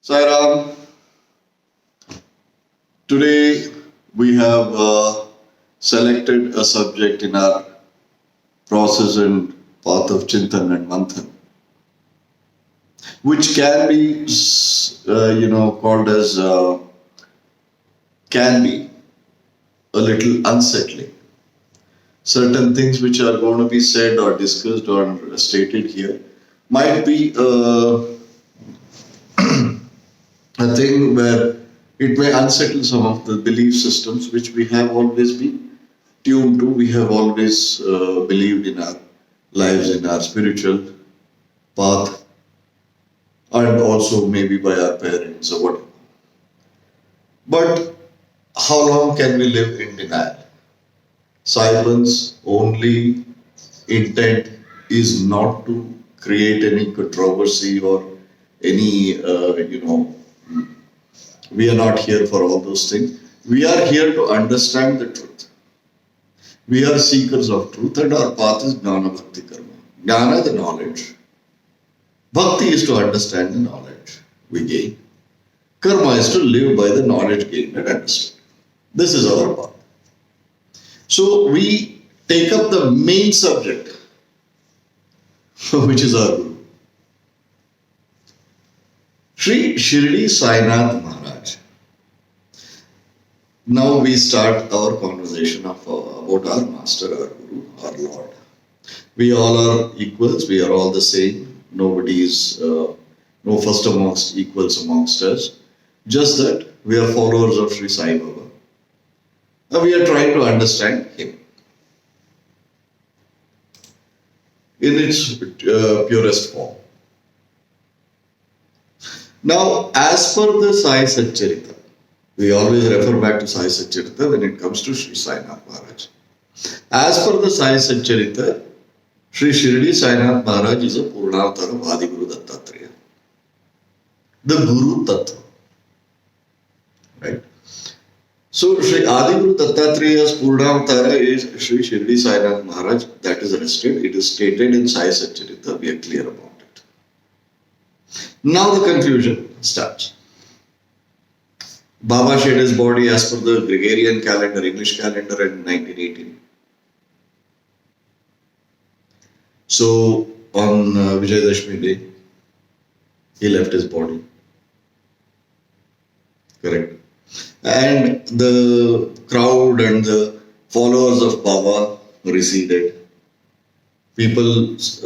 Sairam, today we have selected a subject in our process and path of Chintan and Manthan, which can be, called as, can be a little unsettling. Certain things which are going to be said or discussed or stated here might be a thing where it may unsettle some of the belief systems which we have always been tuned to, we have always believed in our lives, in our spiritual path, and also maybe by our parents or whatever. But how long can we live in denial? Saipanth's only intent is not to create any controversy or any, we are not here for all those things. We are here to understand the truth. We are seekers of truth, and our path is Jnana Bhakti Karma. Jnana, the knowledge. Bhakti is to understand the knowledge we gain. Karma is to live by the knowledge gained and understood. This is our path. So we take up the main subject, which is our Guru. Sri Shirdi Sainath Maharaj. Now we start our conversation about our Master, our Guru, our Lord. We all are equals, we are all the same. Nobody is, no first amongst equals amongst us. Just that we are followers of Sri Saibaba. And we are trying to understand Him in its purest form. Now, as per the Sai Satcharita, we always refer back to Sai Satcharita when it comes to Sri Sainath Maharaj. As per the Sai Satcharita, Sri Shirdi Sainath Maharaj is a Purnavatara of Adi Guru Dattatreya, the Guru Tattva. Right? So, Sri Adi Guru Dattatreya's Purnavatara is Sri Shirdi Sainath Maharaj. That is rested. It is stated in Sai Satcharita. We are clear about it. Now the confusion starts. Baba shed his body as per the Gregorian calendar, English calendar in 1918. So on Vijayadashmi day, he left his body. Correct. And the crowd and the followers of Baba receded. People's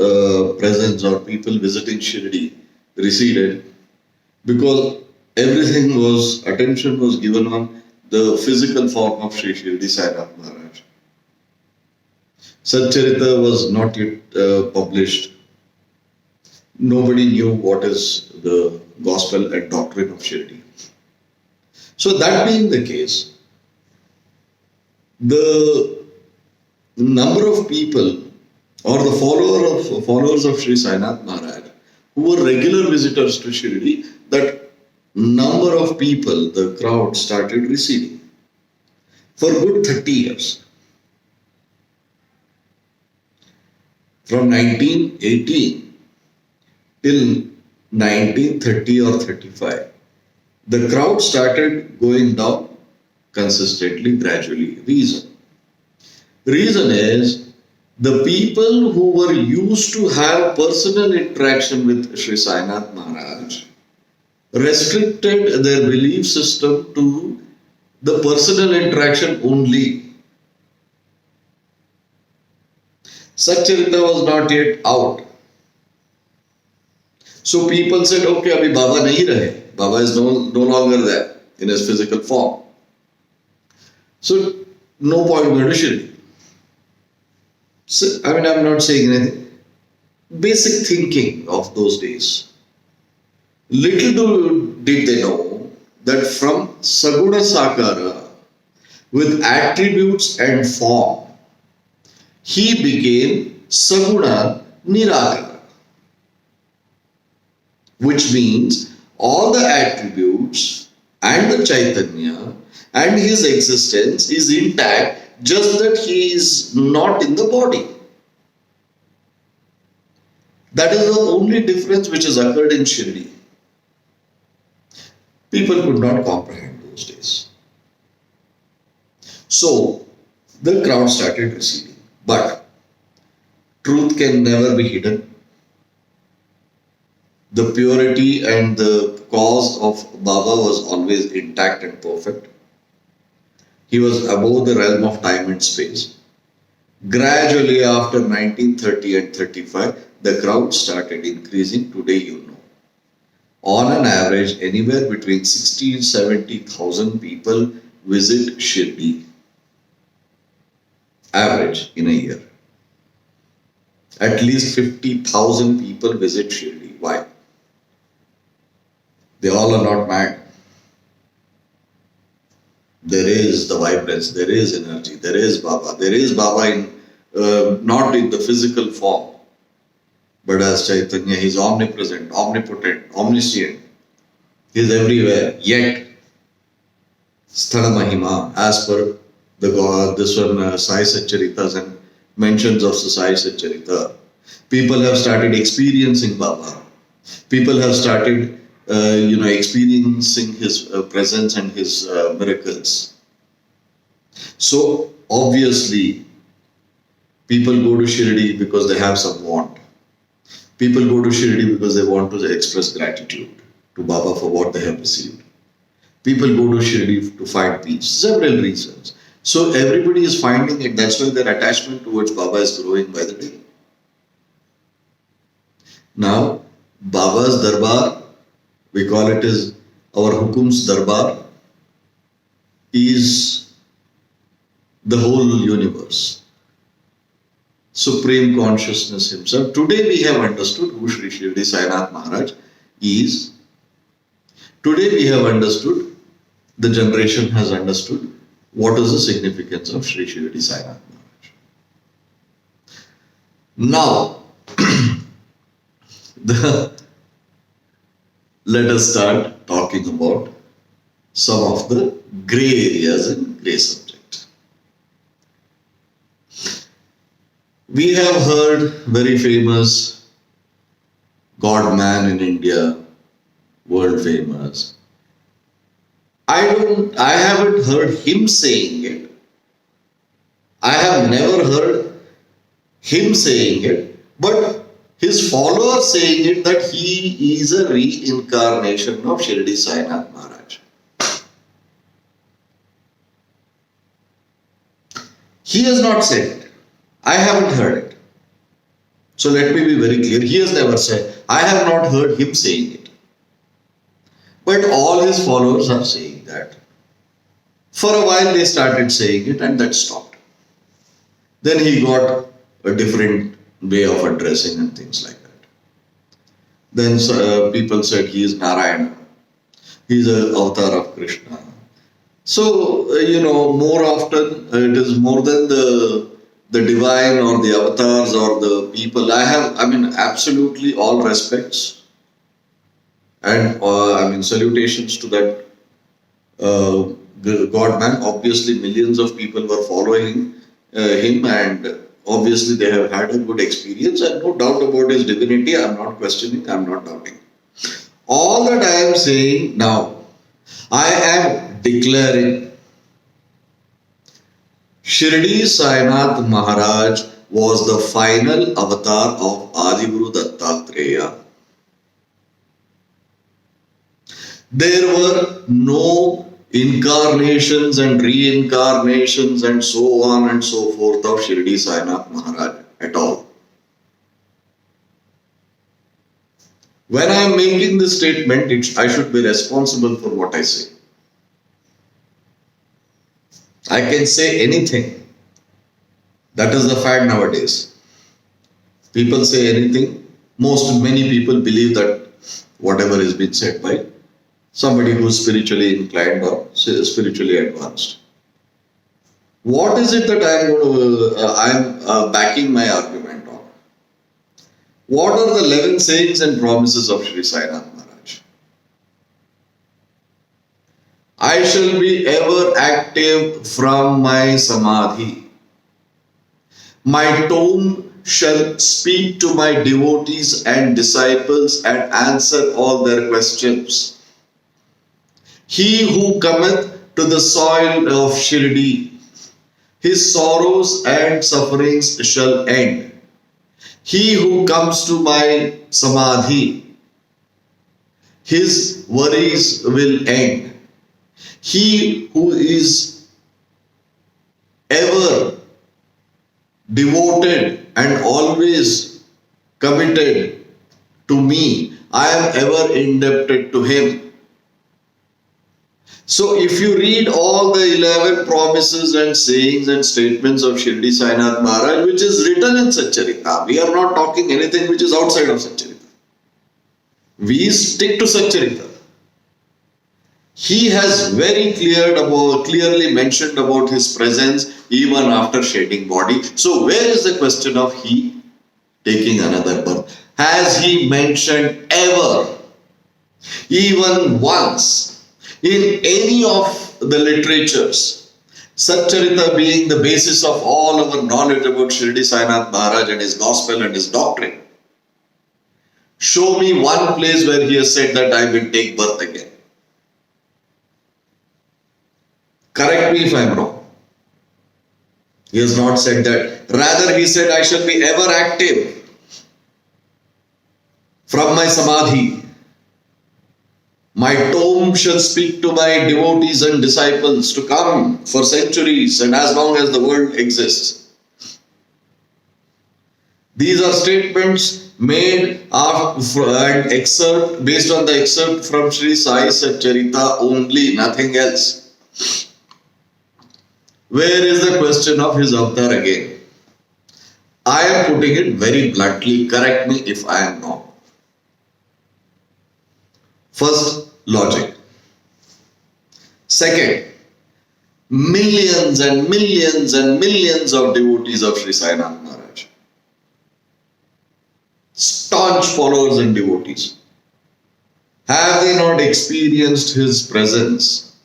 presence or people visiting Shirdi receded because everything was, attention was given on the physical form of Sri Shirdi Sainath Maharaj. Satcharita was not yet published. Nobody knew what is the gospel and doctrine of Shirdi. So that being the case, the number of people or the followers of Sri Sainath Maharaj who were regular visitors to Shirdi, that number of people, the crowd started receding for good 30 years. From 1918 till 1930 or 35, the crowd started going down consistently, gradually. Reason is, the people who were used to have personal interaction with Sri Sainath Maharaj restricted their belief system to the personal interaction only. Satcharita was not yet out. So people said, okay, abhi Baba nahi rahe. Baba is no longer there in his physical form. So no point going to Shirdi. So, I'm not saying anything. Basic thinking of those days. Little did they know that from Saguna Sakara, with attributes and form, he became Saguna Nirakara. Which means all the attributes and the Chaitanya and his existence is intact, just that he is not in the body. That is the only difference which has occurred in Shirdi. People could not comprehend those days. So the crowd started receding. But truth can never be hidden. The purity and the cause of Baba was always intact and perfect. He was above the realm of time and space. Gradually, after 1930 and 35, the crowd started increasing. Today, you know. On an average, anywhere between 60 and 70,000 people visit Shirdi. Average in a year. At least 50,000 people visit Shirdi. Why? They all are not mad. There is the vibrance, there is energy, there is Baba. There is Baba in not in the physical form, but as Chaitanya. He is omnipresent, omnipotent, omniscient. He is everywhere. Yet, Sthala Mahima, as per the God, this one Sai Satcharitas and mentions of Sai Satcharita, people have started experiencing Baba. People have started experiencing his presence and his miracles. So obviously, people go to Shirdi because they have some want. People go to Shirdi because they want to express gratitude to Baba for what they have received. People go to Shirdi to find peace. Several reasons. So everybody is finding it. That's why their attachment towards Baba is growing by the day. Now, Baba's Darbar, we call it as our Hukum's Darbar, is the whole universe. Supreme Consciousness Himself. Today we have understood who Sri Shirdi Sainath Maharaj is. Today we have understood, the generation has understood, what is the significance of Sri Shirdi Sainath Maharaj. Now, let us start talking about some of the grey areas in grey subject. We have heard very famous God man in India, world famous. I haven't heard him saying it. I have never heard him saying it, but his followers saying it, that he is a reincarnation of Shirdi Sainath Maharaj. He has not said it. I haven't heard it. So let me be very clear. He has never said. I have not heard him saying it. But all his followers are saying that. For a while they started saying it and that stopped. Then he got a different way of addressing and things like that. Then people said he is Narayana. He is an avatar of Krishna. So, more often it is more than the divine or the avatars or the people. Absolutely all respects and salutations to that God man. Obviously, millions of people were following him, and obviously they have had a good experience, and no doubt about his divinity. I'm not questioning, I'm not doubting. All that I am saying now, I am declaring Shirdi Sainath Maharaj was the final avatar of Adiguru Dattatreya. There were no incarnations and reincarnations and so on and so forth of Shirdi Sainath Maharaj at all. When I am making this statement, I should be responsible for what I say. I can say anything. That is the fact nowadays. People say anything. Many people believe that whatever is being said by somebody who is spiritually inclined or spiritually advanced. What is it that I'm backing my argument on? What are the 11 sayings and promises of Sri Sainath Maharaj? I shall be ever active from my samadhi. My tongue shall speak to my devotees and disciples and answer all their questions. He who cometh to the soil of Shirdi, his sorrows and sufferings shall end. He who comes to my Samadhi, his worries will end. He who is ever devoted and always committed to me, I am ever indebted to him. So if you read all the 11 promises and sayings and statements of Shirdi Sainath Maharaj, which is written in Satcharita, we are not talking anything which is outside of Satcharita. We stick to Satcharita. He has very clearly mentioned about his presence even after shedding body. So where is the question of he taking another birth? Has he mentioned ever, even once, in any of the literatures, Satcharita being the basis of all our knowledge about Shirdi Sainath Maharaj and his gospel and his doctrine? Show me one place where he has said that I will take birth again. Correct me if I am wrong. He has not said that. Rather, he said, I shall be ever active from my Samadhi. My tomb shall speak to my devotees and disciples to come for centuries and as long as the world exists. These are statements made and excerpt based on the excerpt from Sri Sai Satcharita only, nothing else. Where is the question of his avatar again? I am putting it very bluntly, correct me if I am wrong. First, logic. Second, millions and millions and millions of devotees of Sri Sainath Maharaj. Staunch followers and devotees. Have they not experienced his presence?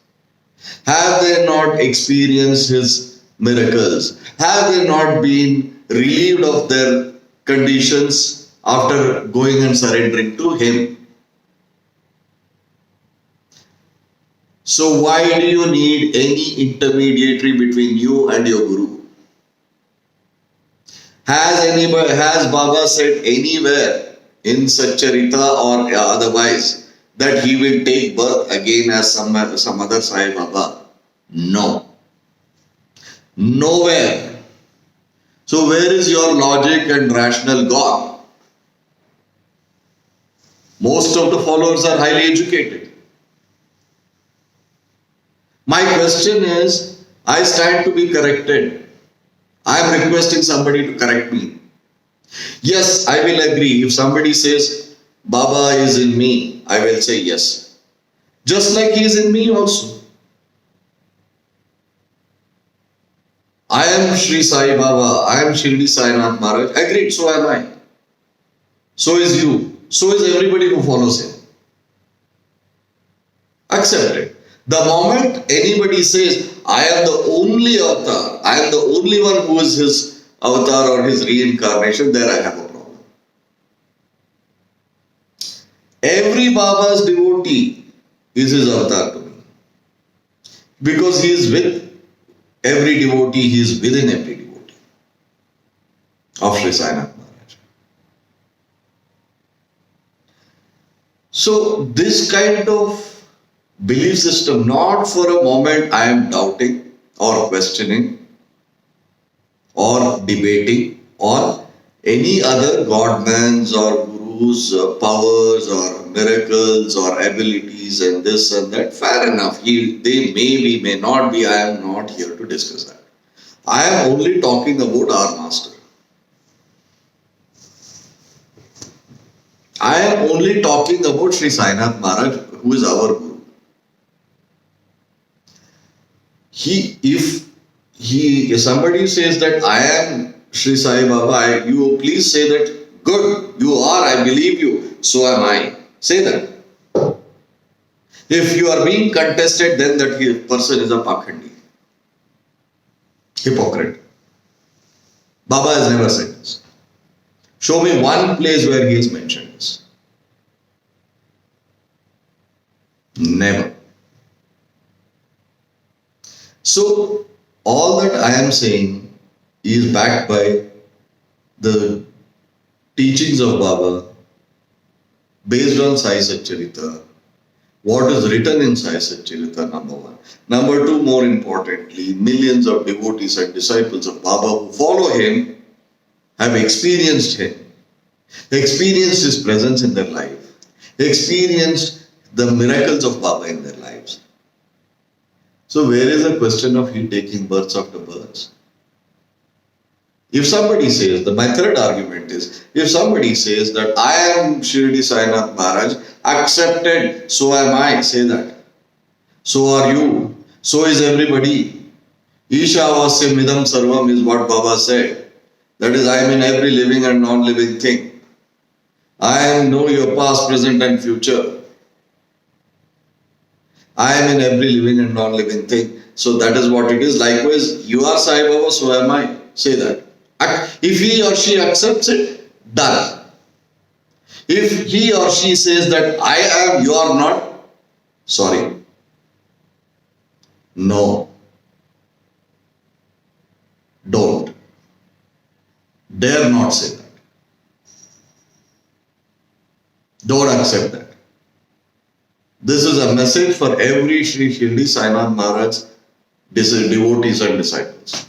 Have they not experienced his miracles? Have they not been relieved of their conditions after going and surrendering to him? So why do you need any intermediary between you and your Guru? Has Baba said anywhere in Satcharita or otherwise that he will take birth again as some other Sai Baba? No. Nowhere. So where is your logic and rational gone? Most of the followers are highly educated. My question is, I stand to be corrected. I am requesting somebody to correct me. Yes, I will agree. If somebody says, Baba is in me, I will say yes. Just like he is in me also. I am Sri Sai Baba. I am Shirdi Sainath Maharaj. Agreed, so am I. So is you. So is everybody who follows him. Accepted. The moment anybody says, I am the only avatar, I am the only one who is his avatar or his reincarnation, there I have a problem. Every Baba's devotee is his avatar to me. Because he is with every devotee, he is within every devotee of Sri Sainath Maharaj. So this kind of belief system, not for a moment I am doubting or questioning or debating or any other godman's or guru's powers or miracles or abilities and this and that. Fair enough. They may be, may not be. I am not here to discuss that. I am only talking about our master. I am only talking about Sri Sainath Maharaj, who is our Guru. If somebody says that I am Sri Sai Baba, you please say that, good, you are, I believe you, so am I. Say that. If you are being contested, then that person is a pakhandi. Hypocrite. Baba has never said this. Show me one place where he has mentioned this. Never. I am saying is backed by the teachings of Baba based on Sai Satcharita. What is written in Sai Satcharita, number one. Number two, more importantly, millions of devotees and disciples of Baba who follow him have experienced him, experienced his presence in their life, experienced the miracles of Baba in their lives. So where is the question of he taking births after births? If somebody says, my third argument is, if somebody says that I am Shirdi Sainath Maharaj, accepted, so am I, say that. So are you. So is everybody. Ishavasya midam sarvam is what Baba said. That is, I am in every living and non-living thing. I know your past, present and future. I am in every living and non-living thing. So that is what it is. Likewise, you are Sai Baba, so am I. Say that. If he or she accepts it, done. If he or she says that I am, you are not, sorry. No. Don't. Dare not say that. Don't accept that. This is a message for every Sri Shirdi Sainath Maharaj devotees and disciples.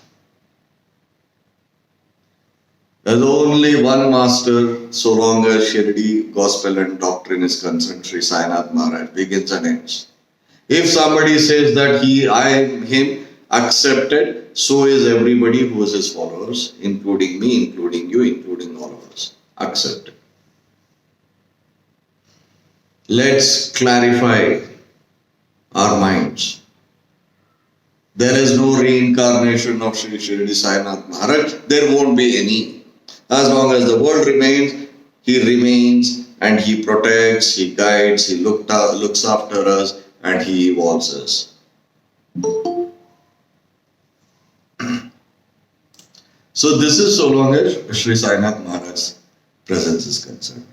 There's only one master so long as Shirdi, gospel and doctrine is concerned, Sri Sainath Maharaj, begins and ends. If somebody says that I am him, accepted, so is everybody who is his followers, including me, including you, including all of us. Accepted. Let's clarify our minds. There is no reincarnation of Sri Shirdi Sainath Maharaj. There won't be any. As long as the world remains, he remains and he protects, he guides, he looks after us and he evolves us. So this is so long as Sri Sainath Maharaj's presence is concerned.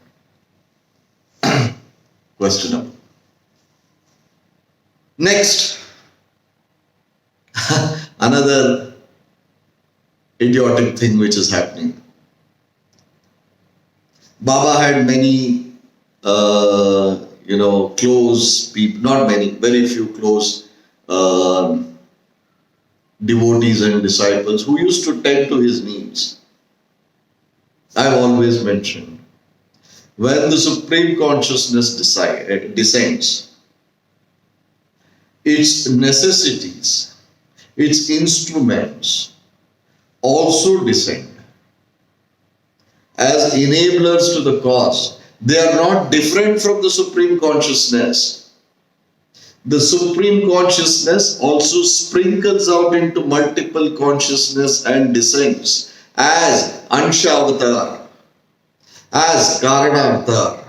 Questionable. Next, another idiotic thing which is happening. Baba had many, close people, not many, very few close devotees and disciples who used to tend to his needs. I've always mentioned, when the Supreme Consciousness descends, its necessities, its instruments also descend as enablers to the cause. They are not different from the Supreme Consciousness. The Supreme Consciousness also sprinkles out into multiple consciousness and descends as Ansh-avatar, as Karana-avatar.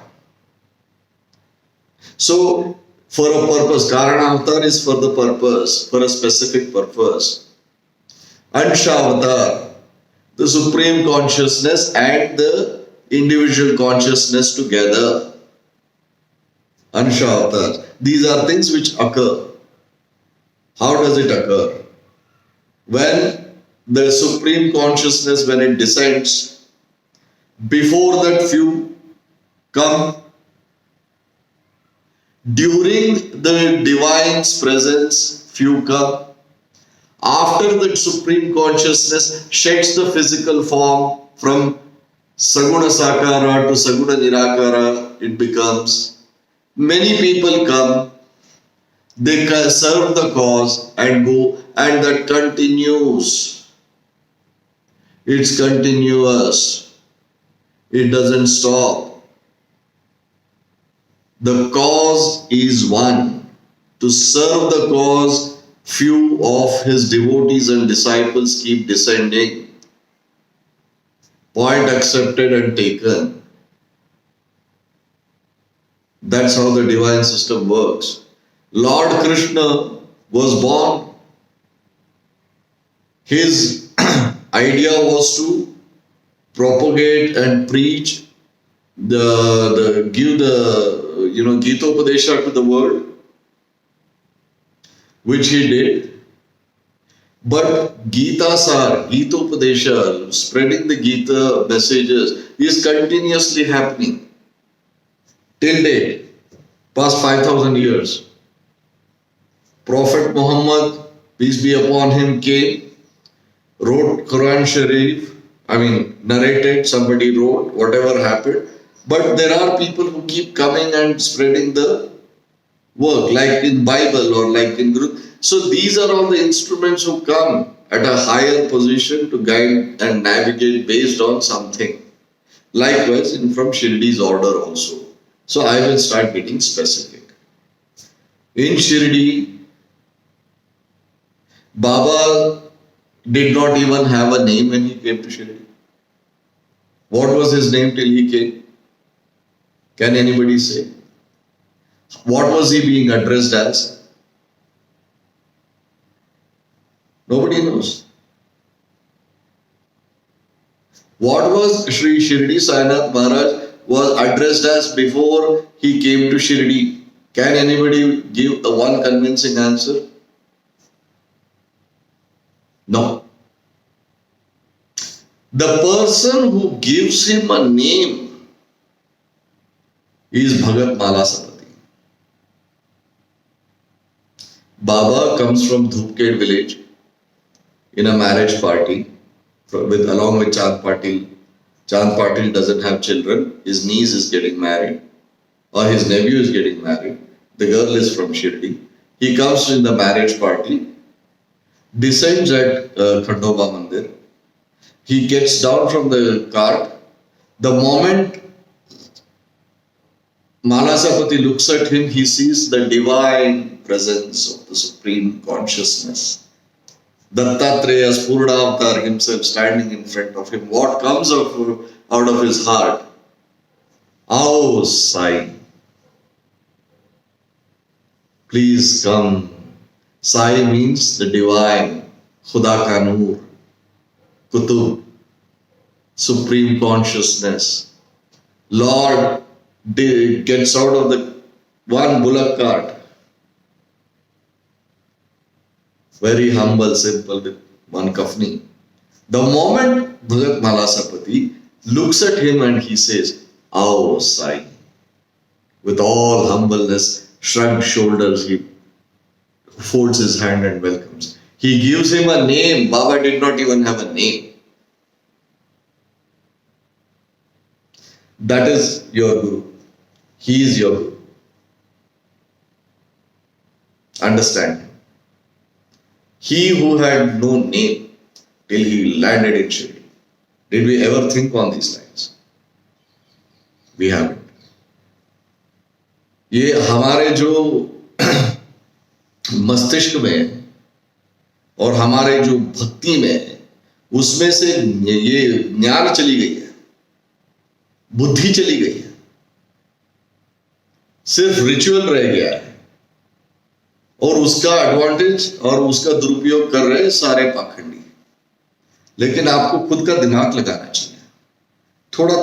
So, for a purpose, Karana-avatar is for the purpose, for a specific purpose. Ansh-avatar, the Supreme Consciousness and the individual consciousness together. Ansh-avatars. These are things which occur. How does it occur? When the Supreme Consciousness, when it descends, before that few come, during the Divine's presence, few come. After the Supreme Consciousness sheds the physical form from Saguna Sakara to Saguna Nirakara, it becomes. Many people come, they serve the cause and go, and that continues. It's continuous. It doesn't stop. The cause is one. To serve the cause, few of his devotees and disciples keep descending. Point accepted and taken. That's how the divine system works. Lord Krishna was born. His idea was to propagate and preach, give the Gita-upadesha to the world, which he did. But Gita Sar, Gita Upadesha, spreading the Gita messages is continuously happening till date, past 5,000 years. Prophet Muhammad, peace be upon him, came, wrote Quran Sharif, narrated, somebody wrote, whatever happened. But there are people who keep coming and spreading the work, like in Bible or like in Guru. So these are all the instruments who come at a higher position to guide and navigate based on something. Likewise, from Shirdi's order also. So I will start getting specific. In Shirdi, Baba did not even have a name when he came to Shirdi. What was his name till he came? Can anybody say? What was he being addressed as? Nobody knows. What was Sri Shirdi Sainath Maharaj was addressed as before he came to Shirdi? Can anybody give one convincing answer? No. The person who gives him a name is Bhagat Malasapati. Baba comes from Dhupked village in a marriage party along with Chand Patil. Chand Patil doesn't have children. His niece is getting married or his nephew is getting married. The girl is from Shirdi. He comes in the marriage party, descends at Khandoba Mandir. He gets down from the cart. The moment Malasapati looks at him, he sees the divine presence of the Supreme Consciousness. Dattatreya, Spurna Avatar himself standing in front of him. What comes out of his heart? Oh, Sai, please come. Sai means the divine, Khuda ka Noor, Kutub, Supreme Consciousness. Lord gets out of the one bullock cart. Very humble, simple, with one kafni. The moment Bhagat Malasapati looks at him and he says, "Aao Sai," with all humbleness, shrugged shoulders, he folds his hand and welcomes. He gives him a name. Baba did not even have a name. That is your Guru. He is your Guru. Understand? He who had no name till he landed in Shirdi. Did we ever think on these lines? We haven't. ये हमारे जो मस्तिष्क में है और हमारे जो भक्ति में है, उसमें से ये ज्ञान चली गई है, बुद्धि चली गई है, सिर्फ रिचुअल रह गया है और उसका एडवांटेज और उसका दुरुपयोग कर रहे सारे पाखंडी। लेकिन आपको खुद का दिमाग लगाना चाहिए, थोड़ा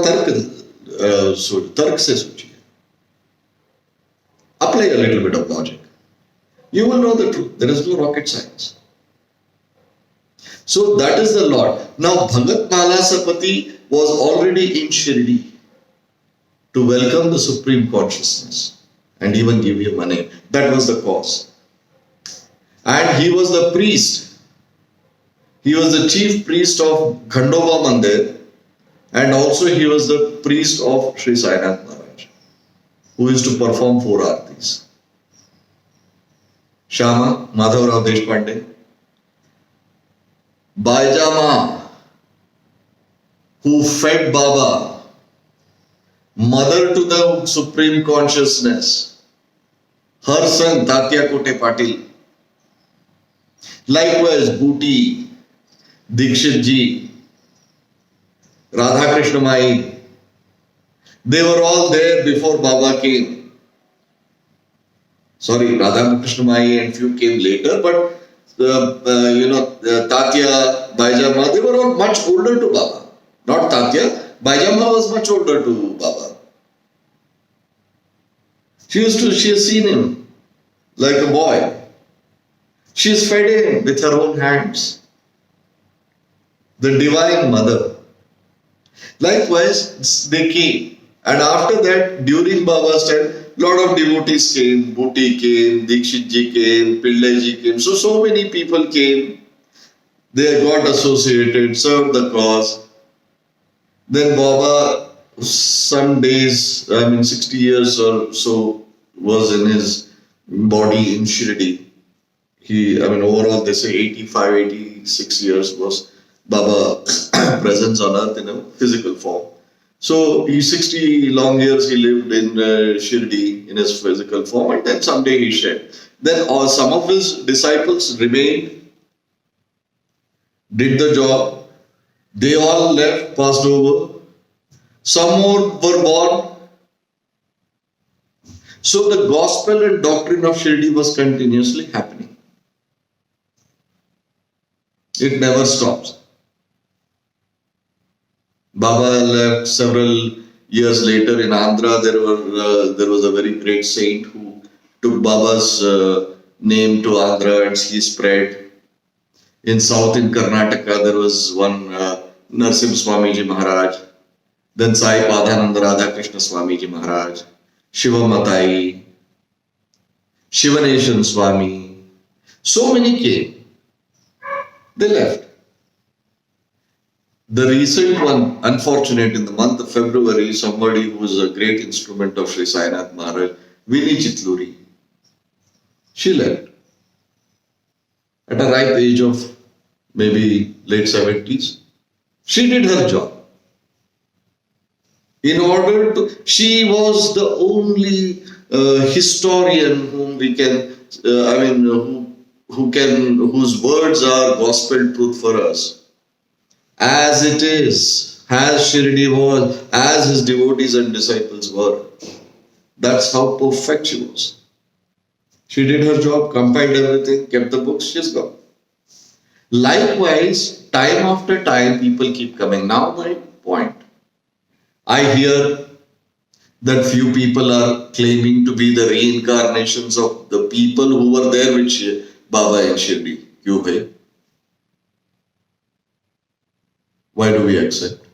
तर्क से सोचिए, apply a little bit of logic. You will know the truth. There is no rocket science. So that is the Lord. Now Bhagat Malasapati was already in Shirdi to welcome the Supreme Consciousness and even give him a name. That was the cause. And he was the priest. He was the chief priest of Khandoba Mandir, and also he was the priest of Sri Sainath Maharaj, who used to perform 4 aartis. Shama, Madhavrao Deshpande, Baijama, who fed Baba, mother to the Supreme Consciousness, her son Tatya Kote Patil. Likewise, Booty, Dikshit Ji, Radha Krishna Mai, they were all there before Baba came. Sorry, Radha Krishna Mai and few came later, but Tatya, Baijama, they were all much older to Baba. Not Tatya, Baijama was much older to Baba. She has seen him like a boy. She is fed him with her own hands. The Divine Mother. Likewise, they came. And after that, during Baba's time, lot of devotees came. Bhuti came, Dikshitji came, Pillaiji came. So many people came. They got associated, served the cause. Then Baba, some days, 60 years or so, was in his body in Shirdi. Overall, they say 85, 86 years was Baba presence on earth in a physical form. So, 60 long years he lived in Shirdi in his physical form, and then someday he shed. Then some of his disciples remained, did the job. They all left, passed over. Some more were born. So the gospel and doctrine of Shirdi was continuously happening. It never stops. Baba left several years later in Andhra. There was a very great saint who took Baba's name to Andhra, and he spread. In south, in Karnataka, there was one Narsim Swamiji Maharaj, then Saipanth Radha Krishna Swamiji Maharaj, Shiva Matai, Shivanation Swami. So many came. They left. The recent one, unfortunate, in the month of February, somebody who was a great instrument of Sri Sainath Maharaj, Vinny Chitluri, she left. At a ripe age of maybe late 70s, she did her job. She was the only historian whom we can, whose words are gospel truth for us. As it is, as Shirdi was, as his devotees and disciples were. That's how perfect she was. She did her job, compiled everything, kept the books, she's gone. Likewise, time after time, people keep coming. Now my point. I hear that few people are claiming to be the reincarnations of the people who were there with Baba in Shirdi. Kyun bhai? Why do we accept?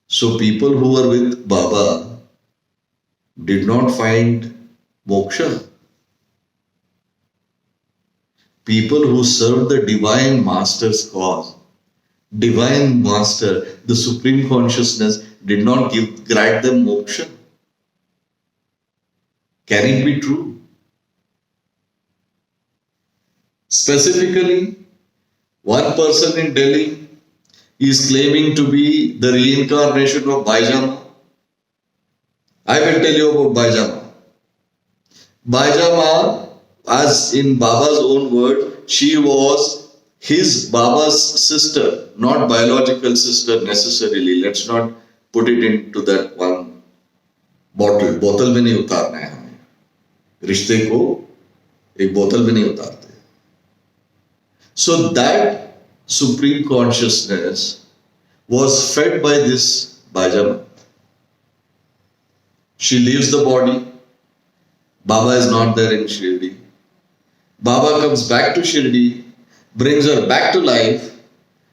So people who were with Baba did not find moksha. People who served the Divine Master's cause, Divine Master, the Supreme Consciousness, did not grant them moksha. Can it be true? Specifically, one person in Delhi is claiming to be the reincarnation of Baijama. I will tell you about Baijama. Baijama, as in Baba's own word, she was his Baba's sister, not biological sister necessarily. Let's not put it into that one bottle. Bottle में नहीं उतारना है हमें. रिश्ते को एक बोतल में नहीं उतारते. So that Supreme Consciousness was fed by this Bajama. She leaves the body. Baba is not there in Shirdi. Baba comes back to Shirdi, brings her back to life,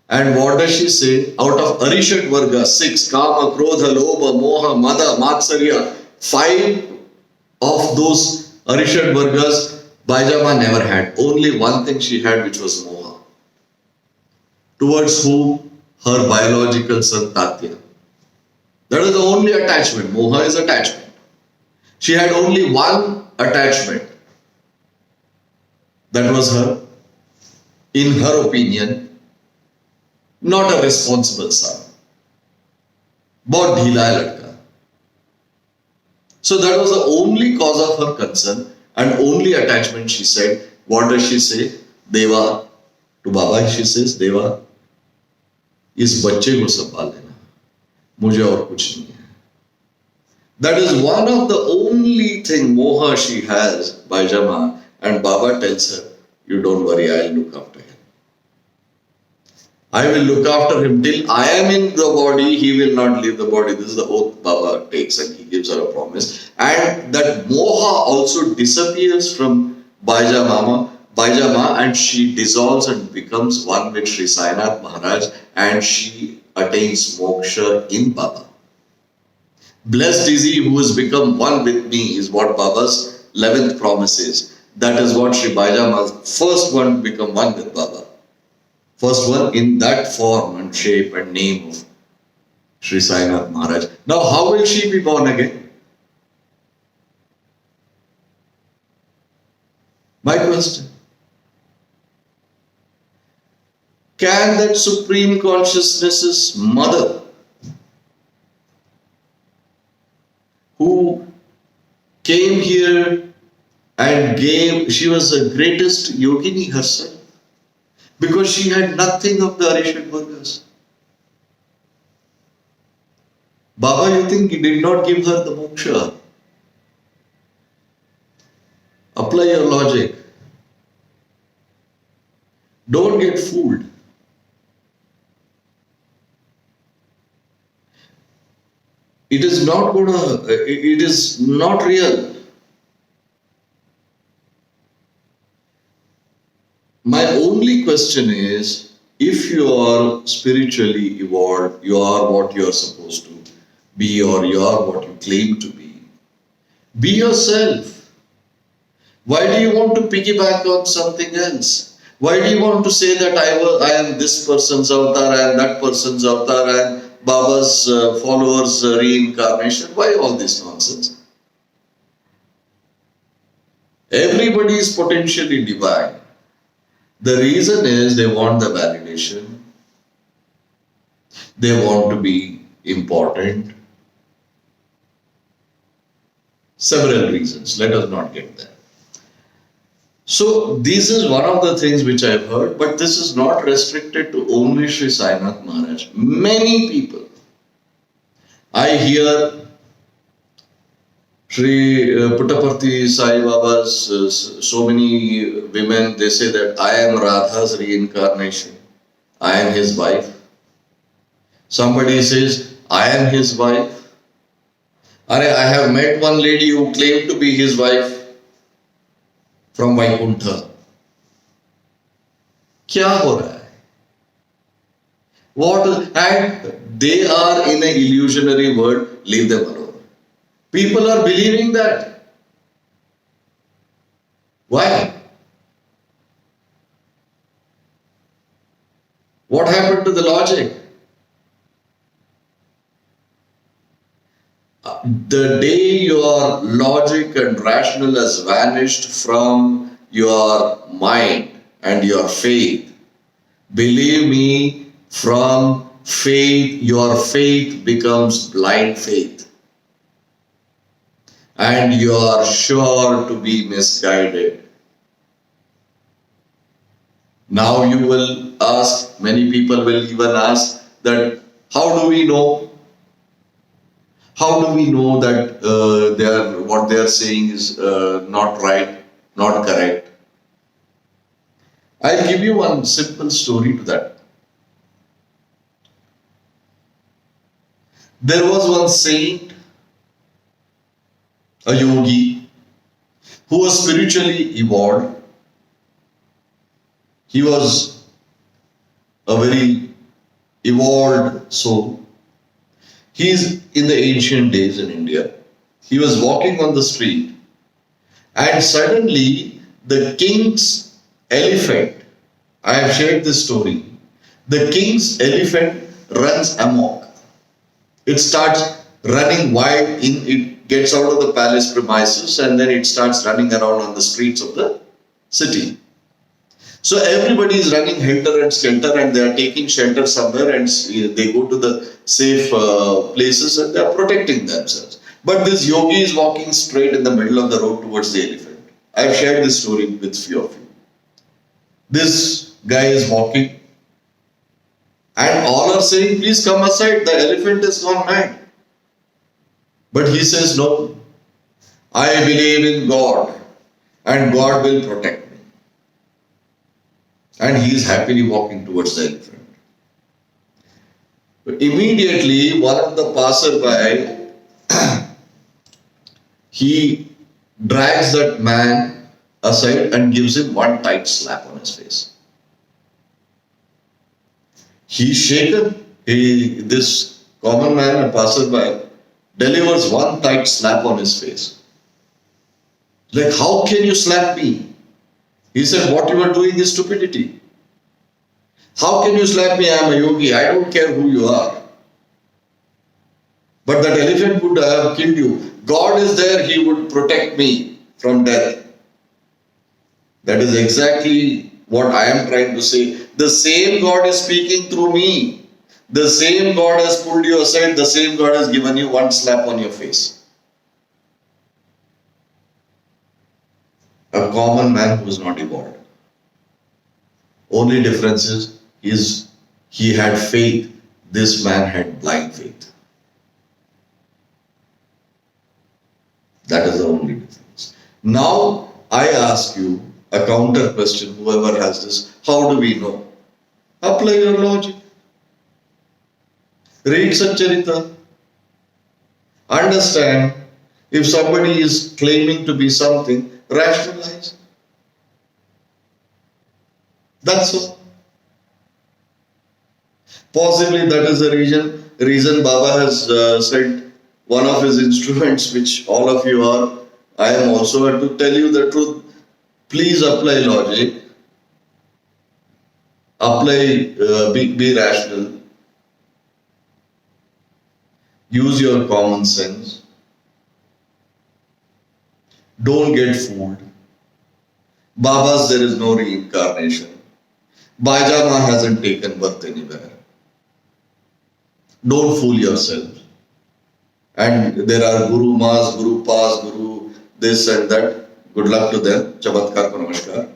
and what does she say? Out of Arishad Varga, 6, Kama, Krodha, Lobha, Moha, Mada, Matsarya, 5 of those Arishad Vargas, Bajama never had. Only one thing she had, which was Moha. Towards whom? Her biological son Tatya. That is the only attachment. Moha is attachment. She had only one attachment. That was her, in her opinion, not a responsible son. Bahut dheela hai ladka. So that was the only cause of her concern and only attachment, she said. What does she say? Deva. To Baba she says, Deva, इस बच्चे को संभाल लेना, मुझे और कुछ नहीं है. That is one of the only thing moha she has, Baijama, and Baba tells her, you don't worry, I'll look after him. I will look after him till I am in the body, he will not leave the body. This is the oath Baba takes, and he gives her a promise. And that moha also disappears from Baijama, and she dissolves and becomes one with Sri Sainath Maharaj, and she attains moksha in Baba. Blessed is he who has become one with me, is what Baba's 11th promise is. That is what Sri Baijama's first one to become one with Baba. First one in that form and shape and name of Sri Sainath Maharaj. Now, how will she be born again? My question. Can that Supreme Consciousness's mother, who came here and gave, she was the greatest yogini herself, because she had nothing of the Arishat Vargas. Baba, you think he did not give her the moksha? Apply your logic. Don't get fooled. It is not it is not real. My only question is, if you are spiritually evolved, you are what you are supposed to be, or you are what you claim to be yourself. Why do you want to piggyback on something else? Why do you want to say that I am this person's avatar, I am that person's avatar, and Baba's followers' reincarnation? Why all this nonsense? Everybody is potentially divine. The reason is they want the validation. They want to be important. Several reasons. Let us not get there. So this is one of the things which I've heard, but this is not restricted to only Sri Sainath Maharaj. Many people. I hear Sri Puttaparthi Saibaba's, so many women, they say that I am Radha's reincarnation. I am his wife. Somebody says, I am his wife. I have met one lady who claimed to be his wife from Vaikuntha. Kya ho raha hai? What? And they are in an illusionary world. Leave them alone. People are believing that. Why? What happened to the logic? The day your logic and rational has vanished from your mind and your faith, believe me, from faith, your faith becomes blind faith. And you are sure to be misguided. Now you will ask, many people will even ask that, how do we know? How do we know that what they are saying is not right, not correct? I'll give you one simple story to that. There was one saint, a yogi, who was spiritually evolved. He was a very evolved soul. He is in the ancient days in India. He was walking on the street, and suddenly the king's elephant, I have shared this story, the king's elephant runs amok. It starts running wild, it gets out of the palace premises, and then it starts running around on the streets of the city. So everybody is running helter and skelter, and they are taking shelter somewhere, and they go to the safe places, and they are protecting themselves. But this yogi is walking straight in the middle of the road towards the elephant. I have shared this story with few of you. This guy is walking, and all are saying, please come aside, the elephant is gone mad. But he says, no, I believe in God, and God will protect me. And he is happily walking towards the elephant. But immediately, one of the passerby, he drags that man aside and gives him one tight slap on his face. He's shaken. This common man, a passerby, delivers one tight slap on his face. Like, how can you slap me? He said, what you are doing is stupidity. How can you slap me? I am a yogi. I don't care who you are. But that elephant would have killed you. God is there. He would protect me from death. That is exactly what I am trying to say. The same God is speaking through me. The same God has pulled you aside. The same God has given you one slap on your face. A common man who is not evolved. Only difference is he had faith. This man had blind faith. That is the only difference. Now I ask you a counter question, whoever has this. How do we know? Apply your logic. Read Satcharita. Understand. If somebody is claiming to be something, rationalize. That's all. Possibly that is the reason Baba has said one of his instruments, which all of you are. I am also to tell you the truth. Please apply logic. Apply, be rational. Use your common sense. Don't get fooled. Baba's there is no reincarnation. Bajama hasn't taken birth anywhere. Don't fool yourself. And there are Guru Mas, Guru Pas, Guru this and that. Good luck to them. चमत्कार को नमस्कार.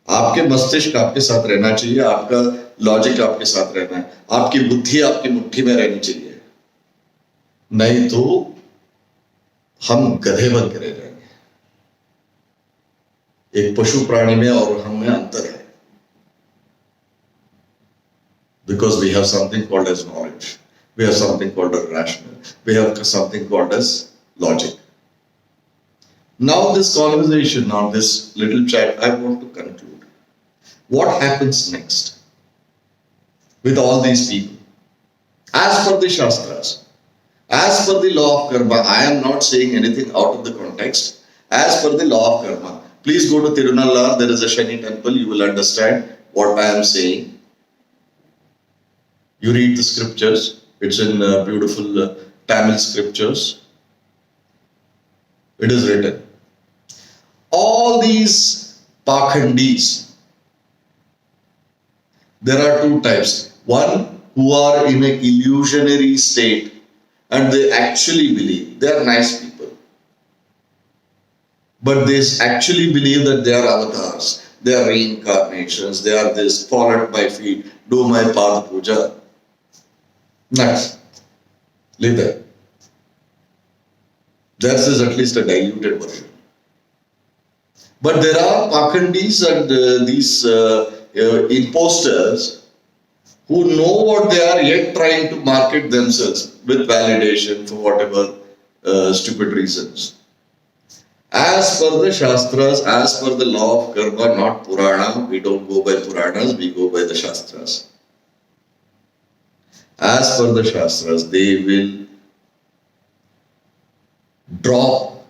आपके मस्तिष्क आपके साथ रहना चाहिए. आपका लॉजिक आपके साथ रहना है. आपकी बुद्धि आपकी मुट्ठी में रहनी चाहिए. नहीं तो हम गधे बन के रह जाएंगे. एक पशु प्राणी में और हम में अंतर है. Because we have something called as knowledge. We have something called as rational. We have something called as logic. Now this conversation, now this little chat, I want to conclude. What happens next with all these people? As per the Shastras, as per the law of karma, I am not saying anything out of the context. As per the law of karma, please go to Tirunallar, there is a Shani temple, you will understand what I am saying. You read the scriptures, it's in beautiful Tamil scriptures. It is written. All these Pakhandis, there are two types. One, who are in an illusionary state and they actually believe, they are nice people. But they actually believe that they are avatars, they are reincarnations, they are this, fall at my feet, do my Pada Puja. Nice. Leave that. Theirs is at least a diluted version. But there are Pakhandis and these imposters who know what they are yet trying to market themselves with validation for whatever stupid reasons. As per the Shastras, as per the law of karma, not Purana, we don't go by Puranas, we go by the Shastras. As per the Shastras, they will drop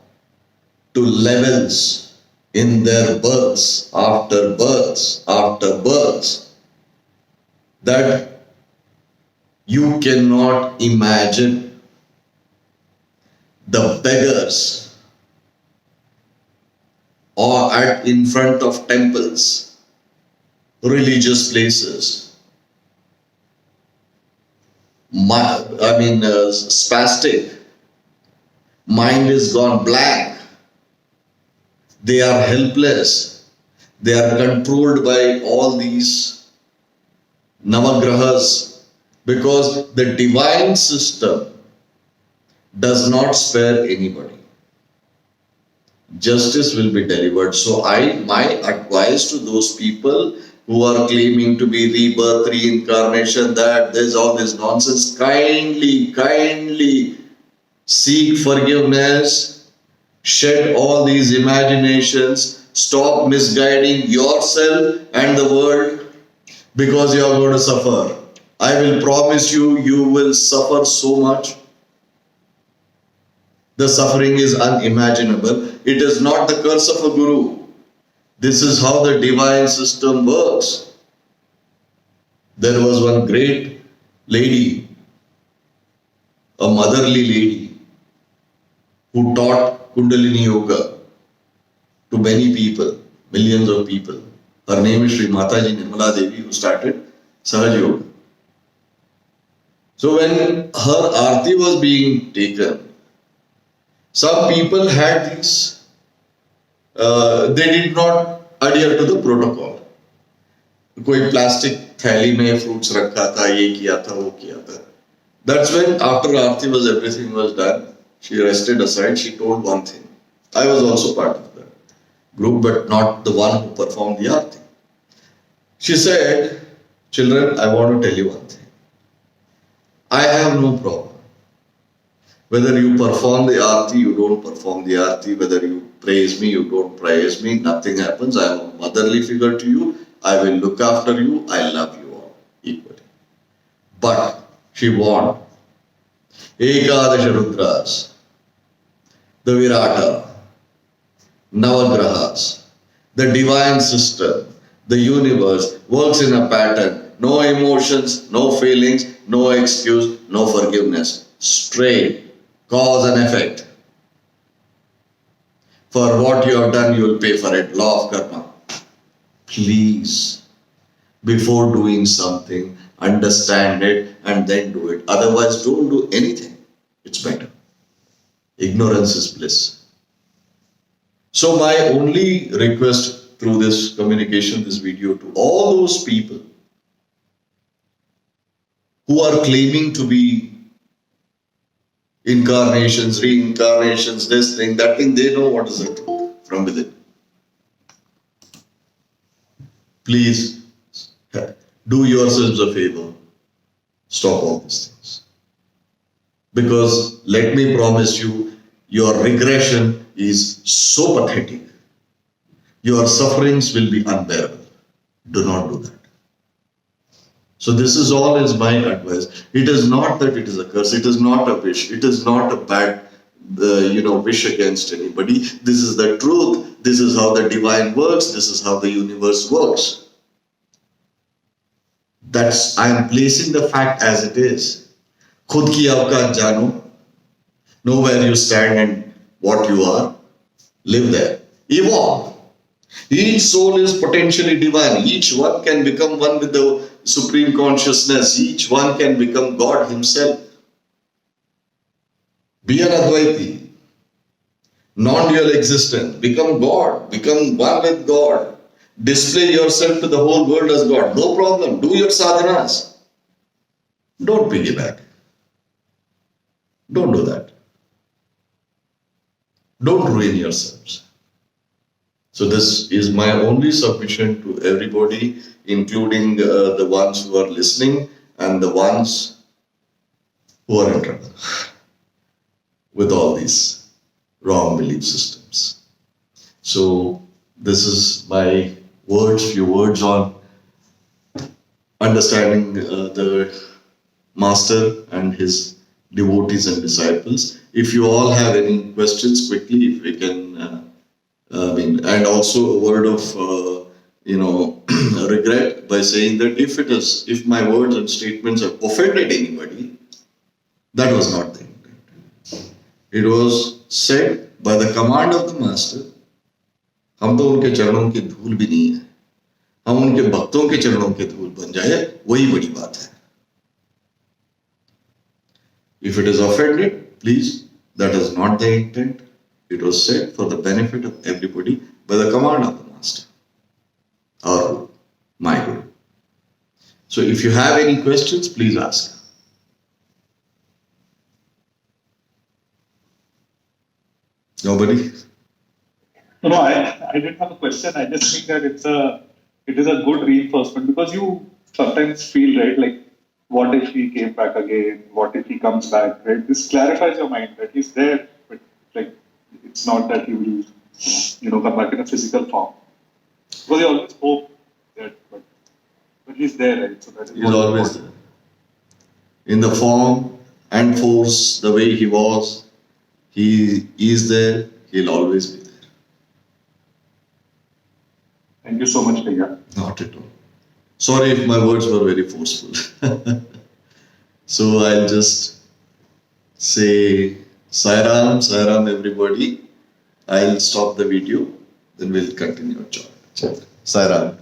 to levels in their births, after births, after births, that you cannot imagine. The beggars or in front of temples, religious places, spastic, mind is gone blank, they are helpless, they are controlled by all these navagrahas, because the divine system does not spare anybody. Justice will be delivered. So my advice to those people who are claiming to be rebirth, reincarnation, that there's all this nonsense, kindly seek forgiveness, Shed all these imaginations. Stop misguiding yourself and the world because you are going to suffer. I will promise you, you will suffer so much. The suffering is unimaginable. It is not the curse of a guru. This is how the divine system works. There was one great lady, a motherly lady, who taught Kundalini Yoga to many people, millions of people. Her name is Sri Mataji Nirmala Devi, who started Sahaj Yoga. So when her arti was being taken, some people had this, they did not adhere to the protocol. कोई plastic थैली में fruits रखा था, ये किया था, वो किया था. That's when after Aarti was everything was done, she rested aside, she told one thing. I was also part of that group, but not the one who performed the aarti. She said, children, I want to tell you one thing. I have no problem. Whether you perform the aarti, you don't perform the aarti, whether you praise me, you don't praise me, nothing happens. I am a motherly figure to you. I will look after you. I love you all equally. But she warned, Ekadasha Rudras, the Virata, Navagrahas, the divine system, the universe works in a pattern. No emotions, no feelings, no excuse, no forgiveness. Straight, cause and effect. For what you have done, you will pay for it. Law of karma. Please, before doing something, understand it and then do it. Otherwise, don't do anything. It's better. Ignorance is bliss. So my only request through this communication, this video, to all those people who are claiming to be incarnations, reincarnations, this thing, that thing, they know what is the truth from within. Please do yourselves a favor. Stop all these things. Because let me promise you, your regression is so pathetic. Your sufferings will be unbearable. Do not do that. So this is all is my advice. It is not that it is a curse. It is not a wish. It is not a bad, wish against anybody. This is the truth. This is how the divine works. This is how the universe works. I am placing the fact as it is. खुद की औकात जानो. Know where you stand and what you are. Live there. Evolve. Each soul is potentially divine. Each one can become one with the supreme consciousness. Each one can become God himself. Be an Advaiti. Non-dual existence. Become God. Become one with God. Display yourself to the whole world as God. No problem. Do your sadhanas. Don't piggyback. Don't do that. Don't ruin yourselves. So this is my only submission to everybody, including the ones who are listening and the ones who are in trouble with all these wrong belief systems. So this is my few words on understanding the Master and his devotees and disciples. If you all have any questions, quickly, if we can, and also a word of, regret by saying that if my words and statements have offended anybody, that was not the intent. It was said by the command of the Master. हम तो उनके चरणों की धूल भी नहीं है. हम उनके भक्तों के चरणों की धूल बन जाए, वही बड़ी बात है. If it is offended, please, that is not the intent. It was said for the benefit of everybody by the command of the Master, our Guru, my Guru. So if you have any questions, please ask. Nobody? No, I didn't have a question. I just think that it is a good reinforcement because you sometimes feel, right, like, what if he came back again? What if he comes back, right? This clarifies your mind that he's there, but like It's not that he will, come back in a physical form. Because you always hope that, but he's there, right? So that is He's always there. In the form and force, the way he was, he is there, he'll always be there. Thank you so much, Priya. Not at all. Sorry if my words were very forceful. So I'll just say Sairam everybody. I'll stop the video, then we'll continue our chat. Sairam.